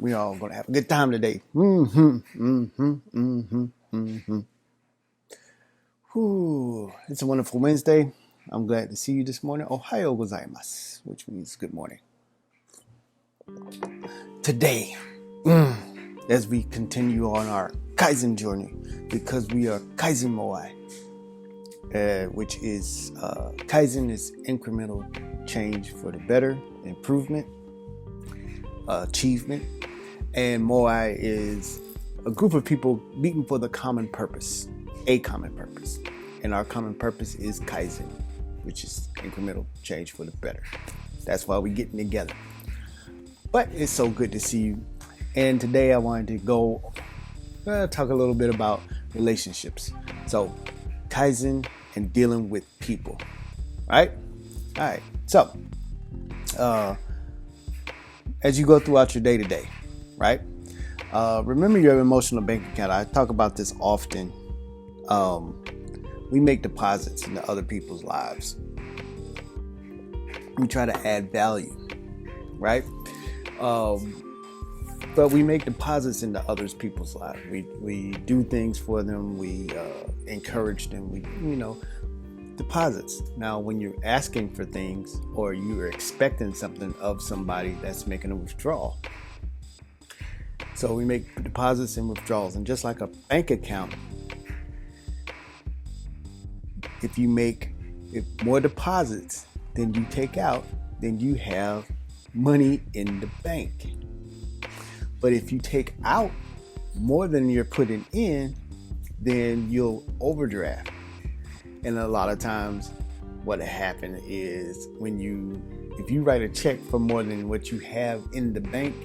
We all gonna have a good time today. Mm-hmm. Mm-hmm. Mm-hmm. Mm-hmm. Whew. It's a wonderful Wednesday. I'm glad to see you this morning. Ohayo gozaimasu, which means good morning. Today, as we continue on our Kaizen journey, because we are Kaizen Moai, which is Kaizen is incremental change for the better, improvement, achievement, and Moai is a group of people meeting for the common purpose, a common purpose. And our common purpose is Kaizen, which is incremental change for the better. That's why we're getting together. But it's so good to see you. And today I wanted to talk a little bit about relationships. So, Kaizen and dealing with people, right? All right. So, as you go throughout your day to day, right? Remember your emotional bank account. I talk about this often. We make deposits into other people's lives. We try to add value, right? But we make deposits into other people's lives. We do things for them. We encourage them. We deposits. Now, when you're asking for things or you're expecting something of somebody, that's making a withdrawal. So we make deposits and withdrawals, and just like a bank account, if more deposits than you take out, then you have money in the bank. But if you take out more than you're putting in, then you'll overdraft. And a lot of times what happens is if you write a check for more than what you have in the bank,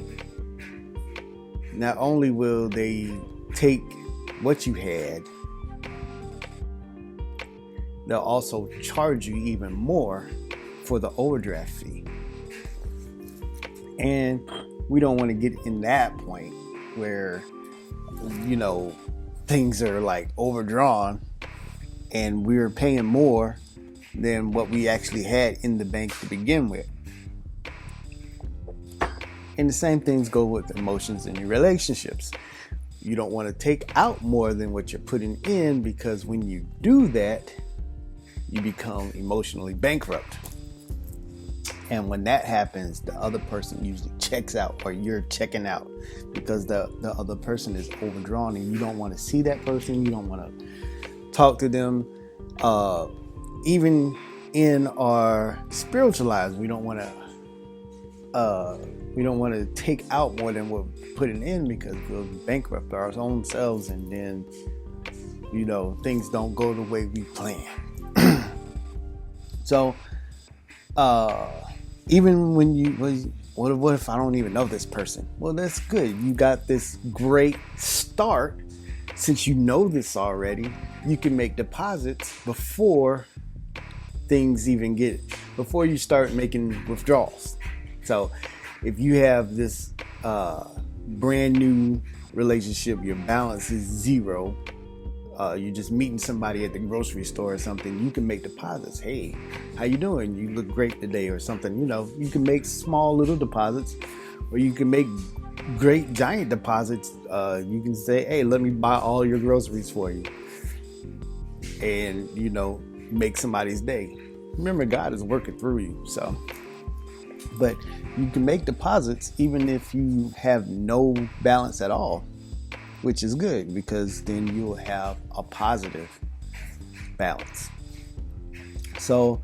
not only will they take what you had, they'll also charge you even more for the overdraft fee. And we don't want to get in that point where, things are like overdrawn and we're paying more than what we actually had in the bank to begin with. And the same things go with emotions in your relationships. You don't want to take out more than what you're putting in, because when you do that, you become emotionally bankrupt. And when that happens, the other person usually checks out, or you're checking out, because the other person is overdrawn, and you don't want to see that person. You don't want to talk to them. Even in our spiritual lives, we don't want to take out more than we're putting in, because we'll bankrupt our own selves, and then things don't go the way we plan. So even when what if I don't even know this person? Well, that's good. You got this great start. Since you know this already, you can make deposits before you start making withdrawals. So if you have this brand new relationship, your balance is zero, you're just meeting somebody at the grocery store or something, you can make deposits. Hey, how you doing? You look great today, or something. You can make small little deposits, or you can make great giant deposits. You can say, hey, let me buy all your groceries for you, and make somebody's day. Remember, God is working through you. So, but you can make deposits even if you have no balance at all, which is good, because then you'll have a positive balance. So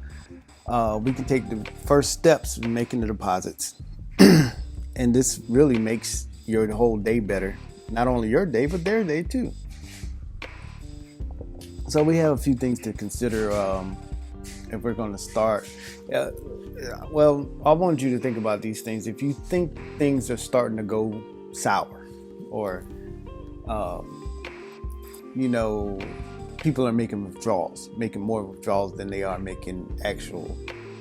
we can take the first steps in making the deposits. And this really makes your whole day better. Not only your day, but their day too. So we have a few things to consider if we're going to start. Well, I want you to think about these things. If you think things are starting to go sour, or people are making more withdrawals than they are making actual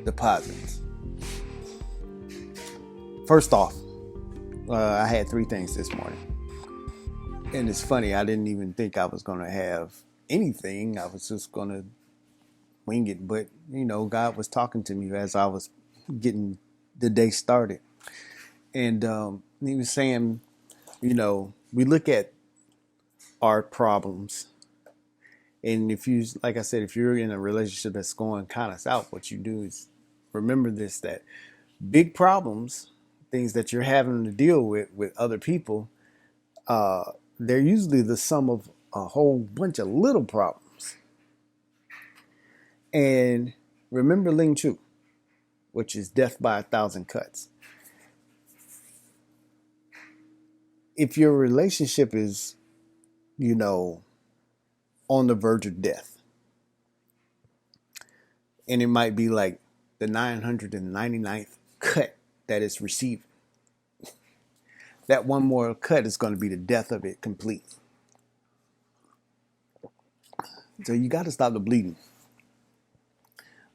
deposits. First off, I had 3 things this morning. And it's funny, I didn't even think I was going to have anything. I was just going to wing it. But, God was talking to me as I was getting the day started. And he was saying, we look at our problems, and if you, like I said, if you're in a relationship that's going kind of south, what you do is remember this: that big problems, things that you're having to deal with other people, they're usually the sum of a whole bunch of little problems. And remember lingchi, which is death by 1,000 cuts. If your relationship is, you know, on the verge of death, and it might be like the 999th cut that it's receiving, that one more cut is going to be the death of it complete. So you got to stop the bleeding.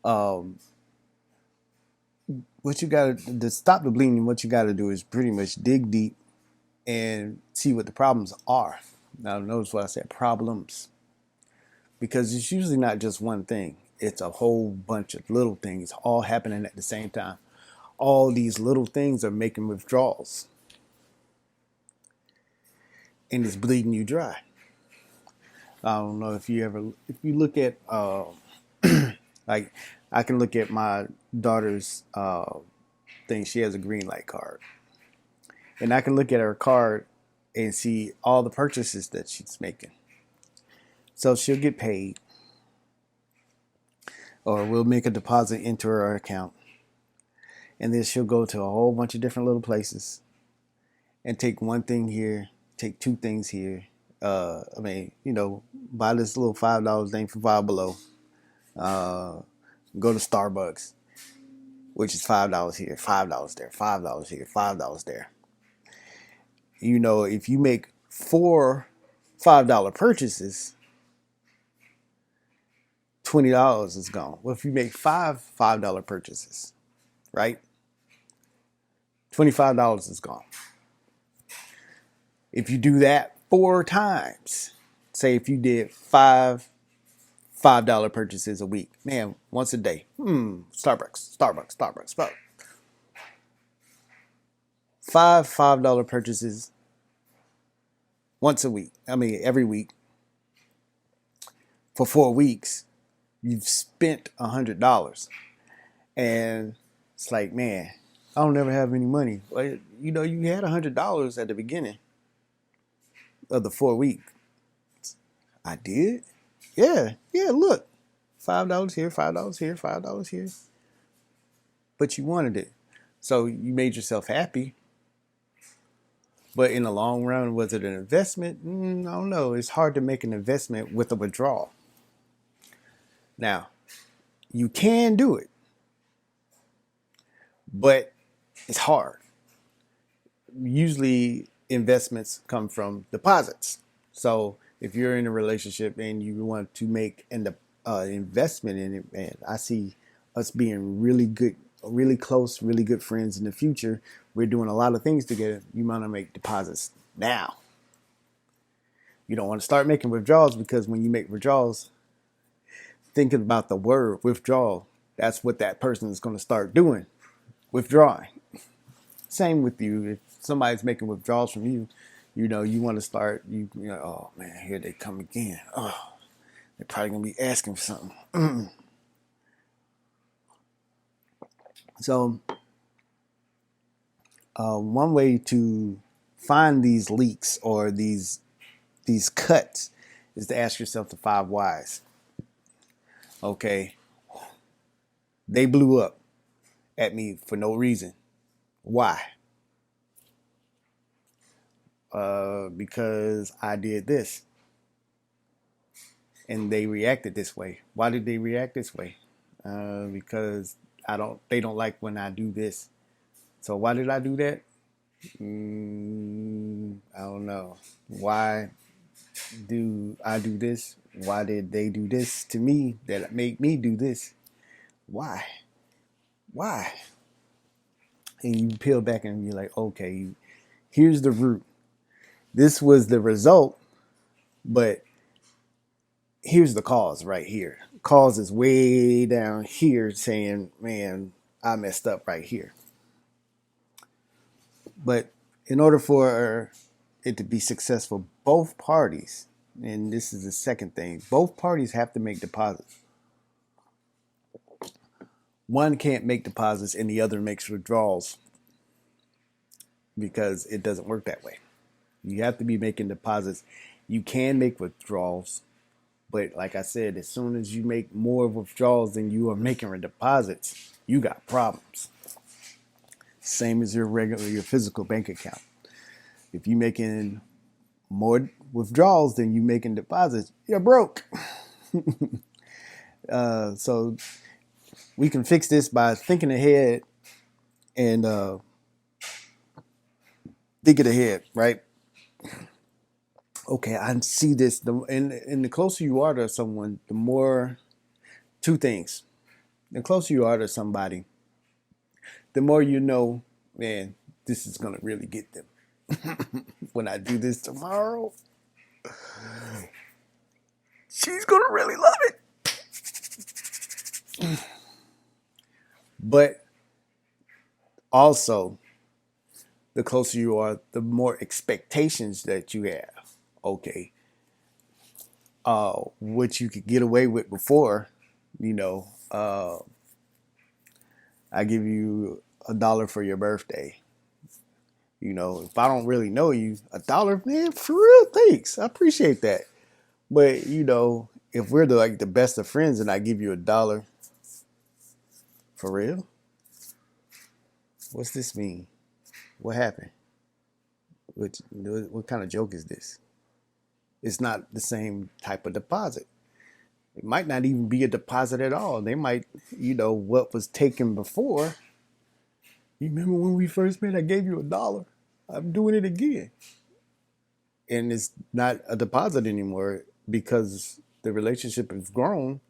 Um, what you got to stop the bleeding, what you got to do is pretty much dig deep and see what the problems are. Now, notice what I said, problems, because it's usually not just one thing. It's a whole bunch of little things all happening at the same time. All these little things are making withdrawals, and it's bleeding you dry. I don't know if you look at, like, I can look at my daughter's thing. She has a green light card, and I can look at her card and see all the purchases that she's making. So she'll get paid, or we'll make a deposit into her account, and then she'll go to a whole bunch of different little places and take one thing here, take two things here. Buy this little $5 thing from Five Below. Go to Starbucks, which is $5 here, $5 there, $5 here, $5 there. If you make four $5 purchases, $20 is gone. Well, if you make five $5 purchases, right, $25 is gone. If you do that 4 times, say if you did five $5 purchases a week, man, once a day, Starbucks. 5 $5 purchases once a week. Every week for 4 weeks, you've spent $100, and it's like, man, I don't ever have any money. Well, you had $100 at the beginning of the 4 weeks. I did? Yeah, look. $5 here, $5 here, $5 here. But you wanted it. So you made yourself happy. But in the long run, was it an investment? I don't know. It's hard to make an investment with a withdrawal. Now, you can do it, but it's hard. Usually investments come from deposits. So if you're in a relationship and you want to make an investment in it, man, I see us being really good, really close, really good friends in the future. We're doing a lot of things together. You want to make deposits now. You don't want to start making withdrawals, because when you make withdrawals, thinking about the word withdrawal, that's what that person is going to start doing, withdrawing. Same with you. If somebody's making withdrawals from you, you want to start, oh man, here they come again. Oh, they're probably going to be asking for something. So, one way to find these leaks or these cuts is to ask yourself the 5 whys. Okay, they blew up at me for no reason. Why? Because I did this and they reacted this way. Why did they react this way? Because they don't like when I do this. So why did I do that? I don't know. Why do I do this? Why did they do this to me that make me do this? Why? And you peel back and you're like, okay, here's the root. This was the result, but here's the cause right here. Cause is way down here saying, man, I messed up right here. But in order for it to be successful, both parties, and this is the second thing, both parties have to make deposits. One can't make deposits and the other makes withdrawals because it doesn't work that way. You have to be making deposits. You can make withdrawals, but like I said, as soon as you make more withdrawals than you are making deposits, you got problems. Same as your physical bank account. If you're making more withdrawals than you making deposits, you're broke. So we can fix this by thinking ahead and thinking ahead, right? Okay, I see this. And the closer you are to someone, the more, two things. The closer you are to somebody, the more you know, man, this is going to really get them. When I do this tomorrow, she's going to really love it. But also, the closer you are, the more expectations that you have. Okay, what you could get away with before, you know, I give you $1 for your birthday. You know, if I don't really know you, $1, man, for real, thanks. I appreciate that. But you know, if we're the best of friends and I give you $1, for real, what's this mean? What happened? What kind of joke is this? It's not the same type of deposit. It might not even be a deposit at all. They might, what was taken before. You remember when we first met, I gave you $1. I'm doing it again. And it's not a deposit anymore because the relationship has grown.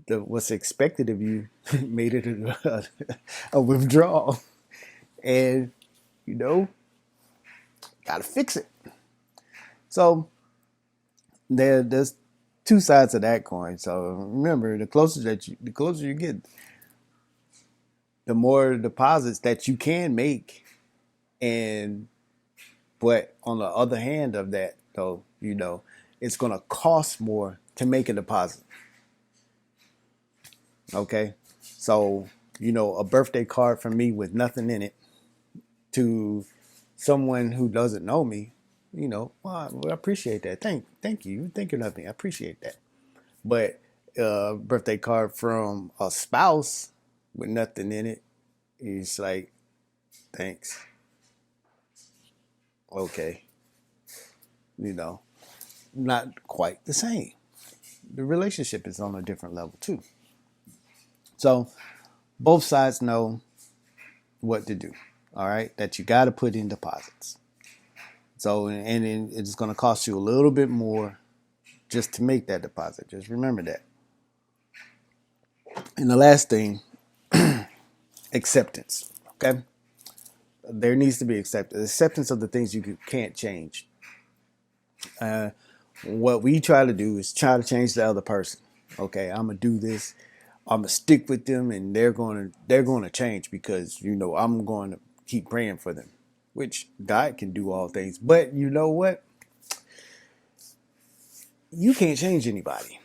What's expected of you made it a withdrawal. And, got to fix it. So there's two sides of that coin. So remember, the closer you get, the more deposits that you can make. But on the other hand of that, though, it's going to cost more to make a deposit. Okay. So, a birthday card from me with nothing in it to someone who doesn't know me, well, I appreciate that. Thank you. You're thinking of me. I appreciate that. But a birthday card from a spouse with nothing in it is like, thanks. Okay. Not quite the same. The relationship is on a different level too. So both sides know what to do. All right. That you got to put in deposits. So, and it's going to cost you a little bit more just to make that deposit. Just remember that. And the last thing, acceptance. Okay. There needs to be acceptance of the things you can't change. What we try to do is try to change the other person. Okay, I'm gonna do this. I'm gonna stick with them, and they're gonna change because I'm going to keep praying for them, which God can do all things. But you know what? You can't change anybody.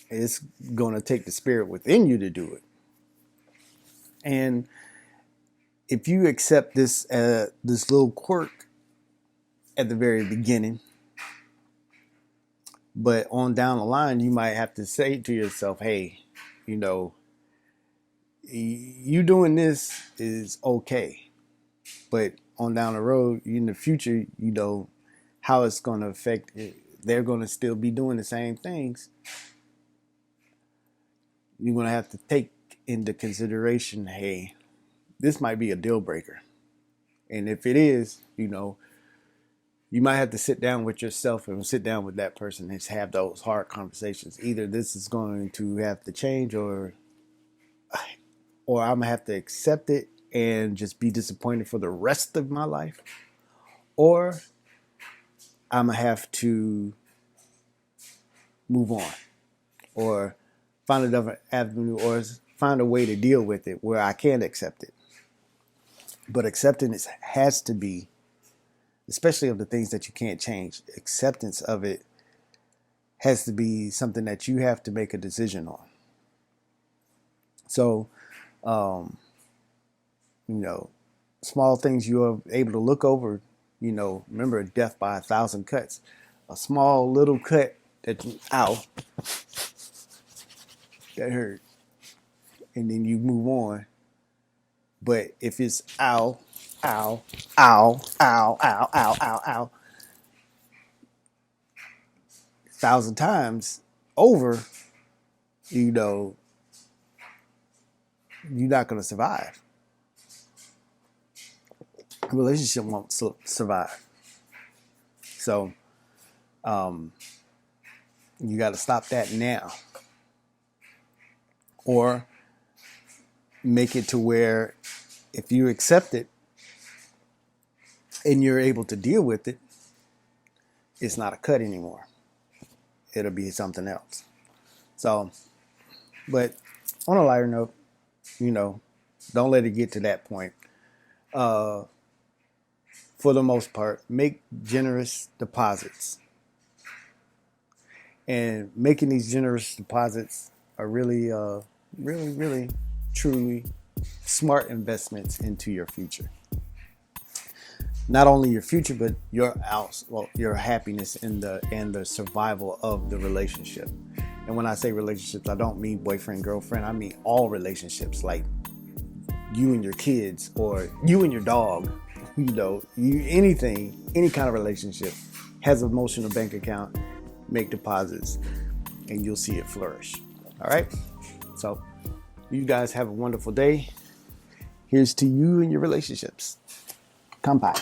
It's gonna take the spirit within you to do it. And if you accept this little quirk at the very beginning, but on down the line, you might have to say to yourself, hey, you doing this is okay. But on down the road, in the future, how it's going to affect it. They're going to still be doing the same things. You're going to have to take into consideration, hey, this might be a deal breaker. And if it is, you might have to sit down with yourself and sit down with that person and have those hard conversations. Either this is going to have to change or I'm going to have to accept it and just be disappointed for the rest of my life. Or I'm going to have to move on or find a different avenue or find a way to deal with it where I can accept it. But acceptance has to be, especially of the things that you can't change, acceptance of it has to be something that you have to make a decision on. So, you know, small things you are able to look over, remember death by 1,000 cuts. A small little cut that ow, that hurt. And then you move on. But if it's ow, ow, ow, ow, ow, ow, ow, ow, 1,000 times over, you're not going to survive. A relationship won't survive. So, you got to stop that now. Or make it to where if you accept it and you're able to deal with it, it's not a cut anymore. It'll be something else. So, but on a lighter note, don't let it get to that point. For the most part, make generous deposits. And making these generous deposits are really, really, truly smart investments into your future. Not only your future, but your happiness and the survival of the relationship. And when I say relationships, I don't mean boyfriend, girlfriend. I mean all relationships, like you and your kids or you and your dog. Anything, any kind of relationship has an emotional bank account. Make deposits, and you'll see it flourish. All right. So, you guys have a wonderful day. Here's to you and your relationships. Kampai.